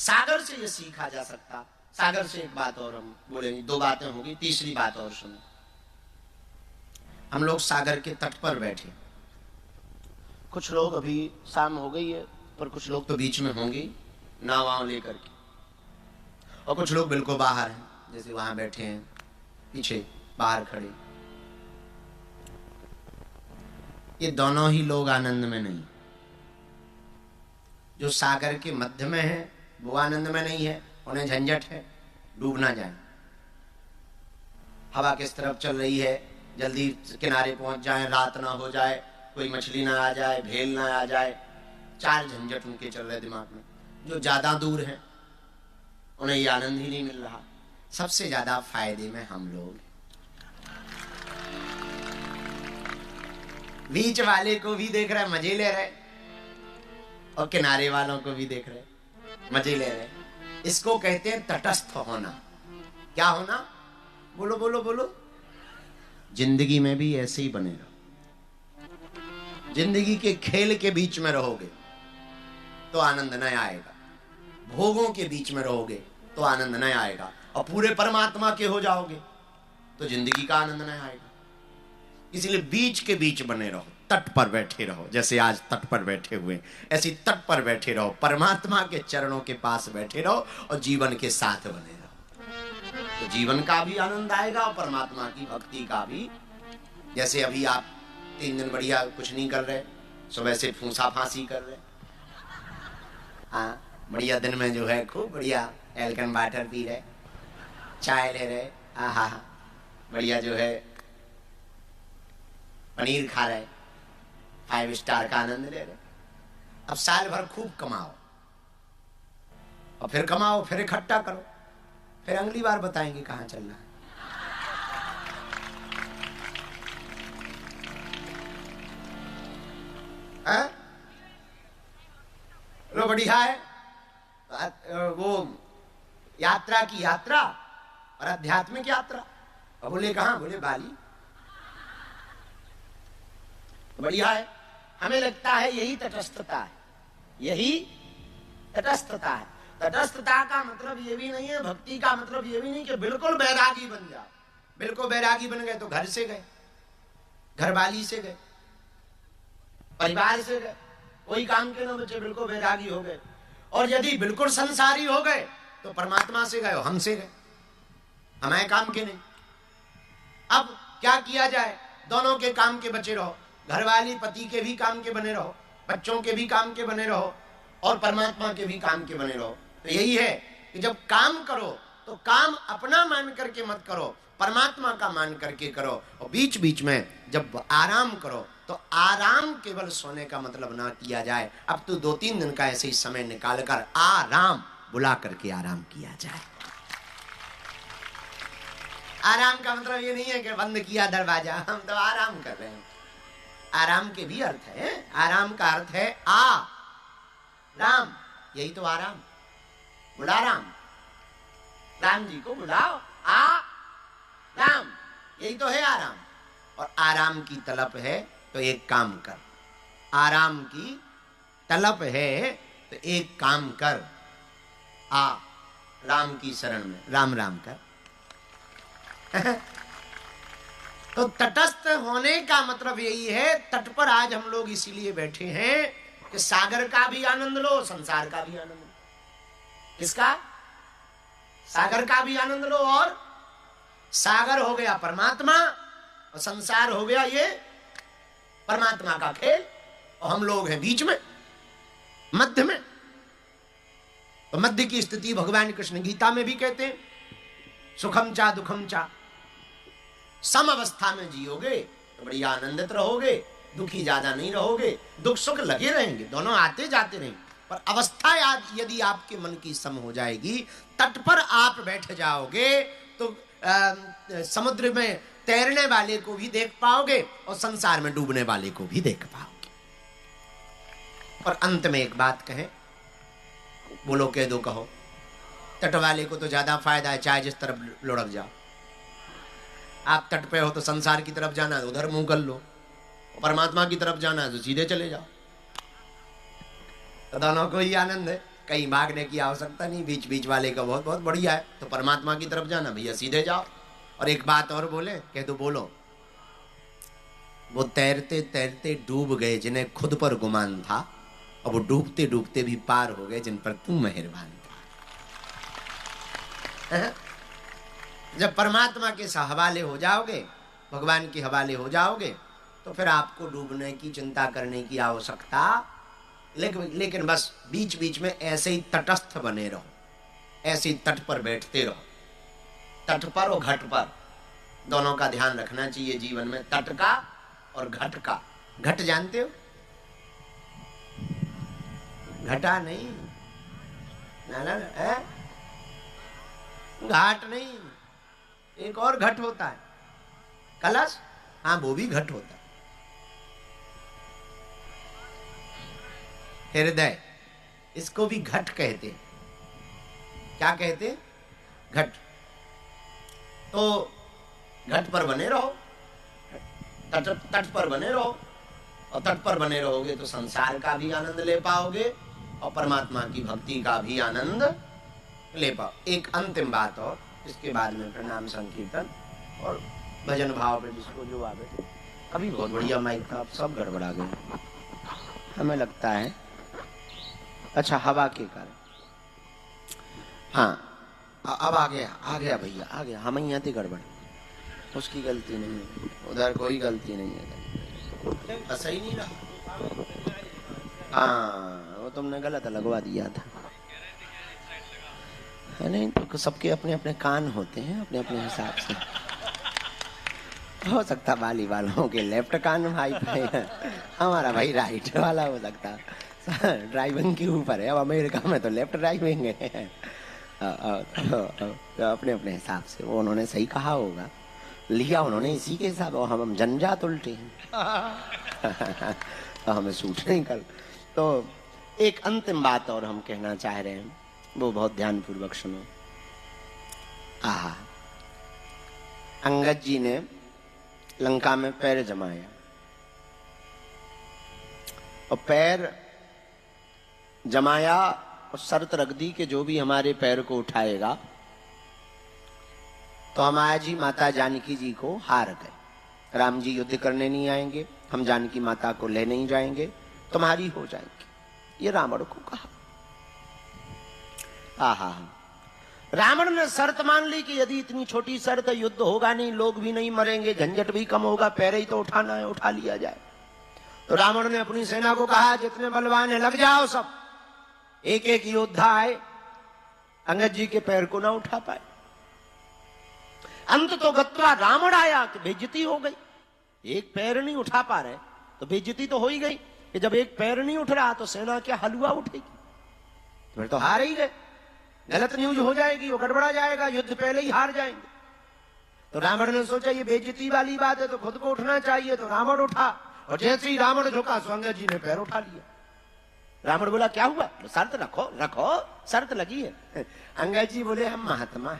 सागर से ये सीखा जा सकता। सागर से एक बात और हम बोलेंगे, दो बातें होगी, तीसरी बात और सुनो। हम लोग सागर के तट पर बैठे, कुछ लोग अभी शाम हो गई है पर कुछ लोग तो बीच में होंगे नाव लेकर के, और कुछ लोग बिल्कुल बाहर हैं, जैसे वहां बैठे हैं पीछे बाहर खड़े। ये दोनों ही लोग आनंद में नहीं। जो सागर के मध्य में है वो आनंद में नहीं है, उन्हें झंझट है, डूब ना जाए। हवा किस तरफ चल रही है, जल्दी किनारे पहुंच जाए, रात ना हो जाए, कोई मछली ना आ जाए, भेल ना आ जाए, चार झंझट उनके चल रहे दिमाग में। जो ज्यादा दूर हैं उन्हें ये आनंद ही नहीं मिल रहा। सबसे ज्यादा फायदे में हम लोग, बीच वाले को भी देख रहे, मजे ले रहे, और किनारे वालों को भी देख रहे, मजे ले रहे। इसको कहते हैं तटस्थ होना। क्या होना? बोलो बोलो बोलो। जिंदगी में भी ऐसे ही बने रहो। जिंदगी के खेल के बीच में रहोगे तो आनंद न आएगा, भोगों के बीच में रहोगे तो आनंद न आएगा, और पूरे परमात्मा के हो जाओगे तो जिंदगी का आनंद न आएगा। इसलिए बीच के बीच बने रहो, तट पर बैठे रहो। जैसे आज तट पर बैठे हुए, ऐसी तट पर बैठे रहो, परमात्मा के चरणों के पास बैठे रहो और जीवन के साथ बने रहो, तो जीवन का भी आनंद आएगा और परमात्मा की भक्ति का भी। जैसे अभी आप 3 दिन बढ़िया कुछ नहीं कर रहे, सुबह से फूंसा फांसी कर रहे, हाँ, बढ़िया दिन में जो है खूब बढ़िया एल्कन वाटर पी रहे, चाय ले रहे, आहा, बढ़िया जो है पनीर खा रहे, 5 स्टार का आनंद ले रहे। अब साल भर खूब कमाओ, और फिर कमाओ, फिर इकट्ठा करो, फिर अगली बार बताएंगे कहां चलना है। लो बढ़िया है वो यात्रा की यात्रा और आध्यात्मिक यात्रा। और बोले कहां? बोले बाली। बढ़िया है। हमें लगता है यही तटस्थता है, यही तटस्थता है। तटस्थता का मतलब ये भी नहीं है, भक्ति का मतलब ये भी नहीं कि बिल्कुल बैरागी बन जाओ। बिल्कुल बैरागी बन गए तो घर से गए, घरवाली से गए, परिवार से गए, कोई काम के न बचे, बिल्कुल बैरागी हो गए। और यदि बिल्कुल संसारी हो गए तो परमात्मा से गए, हमसे गए, हमारे काम के नहीं। अब क्या किया जाए? दोनों के काम के बचे रहो, घरवाली पति के भी काम के बने रहो, बच्चों के भी काम के बने रहो, और परमात्मा के भी काम के बने रहो। तो यही है कि जब काम करो तो काम अपना मान करके मत करो, परमात्मा का मान करके करो। और बीच बीच में जब आराम करो तो आराम केवल सोने का मतलब ना किया जाए। अब तो 2-3 दिन का ऐसे ही समय निकाल कर आराम बुला करके आराम किया जाए। आराम का मतलब ये नहीं है कि बंद किया दरवाजा, हम तो आराम कर रहे हैं। आराम के भी अर्थ है। आराम का अर्थ है राम, यही तो आराम। बुला राम, राम जी को बुलाओ, राम, यही तो है आराम। और आराम की तलब है तो एक काम कर। आराम की तलब है तो एक काम कर, राम की शरण में राम राम कर। तो तटस्थ होने का मतलब यही है। तट पर आज हम लोग इसीलिए बैठे हैं कि सागर का भी आनंद लो, संसार का भी आनंद लो। किसका? सागर का भी आनंद लो। और सागर हो गया परमात्मा और संसार हो गया ये परमात्मा का खेल, और हम लोग हैं बीच में, मध्य में। तो मध्य की स्थिति भगवान कृष्ण गीता में भी कहते हैं, सुखम चा दुखम चा। सम अवस्था में जियोगे तो बढ़िया आनंदित रहोगे, दुखी ज्यादा नहीं रहोगे। दुख सुख लगे रहेंगे, दोनों आते जाते रहेंगे, पर अवस्था यदि आपके मन की सम हो जाएगी, तट पर आप बैठ जाओगे तो समुद्र में तैरने वाले को भी देख पाओगे और संसार में डूबने वाले को भी देख पाओगे। और अंत में एक बात कहें, बोलो कह दो, कहो। तट वाले को तो ज्यादा फायदा है, चाहे जिस तरफ लुढ़क जाओ। आप तट पे हो तो संसार की तरफ जाना है उधर मुंह कर लो, परमात्मा की तरफ जाना है तो सीधे चले जाओ। तो दोनों को ही आनंद है। कहीं भागने की आवश्यकता नहीं, बीच बीच वाले का बहुत बहुत बढ़िया है। तो परमात्मा की तरफ जाना भैया, सीधे जाओ। और एक बात और बोले, कह दो, बोलो। वो तैरते तैरते डूब गए जिन्हें खुद पर गुमान था, और वो डूबते डूबते भी पार हो गए जिन पर तू मेहरबान था। जब परमात्मा के हवाले हो जाओगे, भगवान के हवाले हो जाओगे, तो फिर आपको डूबने की चिंता करने की आवश्यकता, लेकिन बस बीच बीच में ऐसे ही तटस्थ बने रहो, ऐसे ही तट पर बैठते रहो। तट पर और घट पर दोनों का ध्यान रखना चाहिए जीवन में, तट का और घट का। घट जानते हो? घटा नहीं, ना ना है, घाट नहीं, एक और घट होता है, कलश, हाँ वो भी घट होता है। हृदय, इसको भी घट कहते हैं। क्या कहते? घट। तो घट पर बने रहो, तट पर बने रहो, और तट पर बने रहोगे तो संसार का भी आनंद ले पाओगे और परमात्मा की भक्ति का भी आनंद ले पाओ। एक अंतिम बात और, इसके बाद में प्रणाम संकीर्तन और भजन भाव पे जिसको जो आवे। अभी बहुत बढ़िया माइक था, अब सब गड़बड़ा गए हमें लगता है। अच्छा, हवा के कारण। हाँ अब आ गया भैया, आ गया। हम यहाँ थे गड़बड़, उसकी गलती नहीं है, उधर कोई गलती नहीं है, सही नहीं रहा। हाँ वो तुमने गलत लगवा दिया था, है नहीं? तो सबके अपने अपने कान होते हैं, अपने अपने हिसाब से। हो सकता बाली वालों के लेफ्ट कान भाई भाई है, हमारा भाई राइट वाला हो सकता। ड्राइविंग के ऊपर है, अब अमेरिका में तो लेफ्ट ड्राइविंग है। अपने अपने हिसाब से वो उन्होंने सही कहा होगा, लिया उन्होंने इसी के हिसाब, और हम जंजात उल्टे हैं। तो हमें सूट नहीं कर। तो एक अंतिम बात और हम कहना चाह रहे हैं, वो बहुत ध्यानपूर्वक सुनो। आहा, अंगद जी ने लंका में पैर जमाया, और पैर जमाया और शर्त रख दी कि जो भी हमारे पैर को उठाएगा तो हम आज ही माता जानकी जी को हार गए। राम जी युद्ध करने नहीं आएंगे, हम जानकी माता को ले नहीं जाएंगे, तुम्हारी हो जाएंगे, ये रावण को कहा। आहा, रावण ने शर्त मान ली कि यदि इतनी छोटी शर्त है, युद्ध होगा नहीं, लोग भी नहीं मरेंगे, झंझट भी कम होगा, पैर ही तो उठाना है, उठा लिया जाए। तो रावण ने अपनी सेना को कहा, जितने बलवान है लग जाओ सब। एक एक योद्धा आए, अंगद जी के पैर को ना उठा पाए। अंत तो गत्वा रावण आया कि बेइज्जती हो गई, एक पैर नहीं उठा पा रहे तो बेइज्जती तो हो ही गई कि जब एक पैर नहीं उठ रहा तो सेना क्या हलवा उठेगी, फिर तो हार ही गए, गलत न्यूज हो जाएगी, वो गड़बड़ा जाएगा, युद्ध पहले ही हार जाएंगे। तो रावण ने सोचा ये बेइज्जती वाली बात है, तो खुद को उठना चाहिए। तो रावण उठा, और जैसे ही रावण झुका, अंगद जी ने पैर उठा लिया। रावण बोला क्या हुआ? शर्त रखो, शर्त लगी है। अंगद जी बोले हम महात्मा है,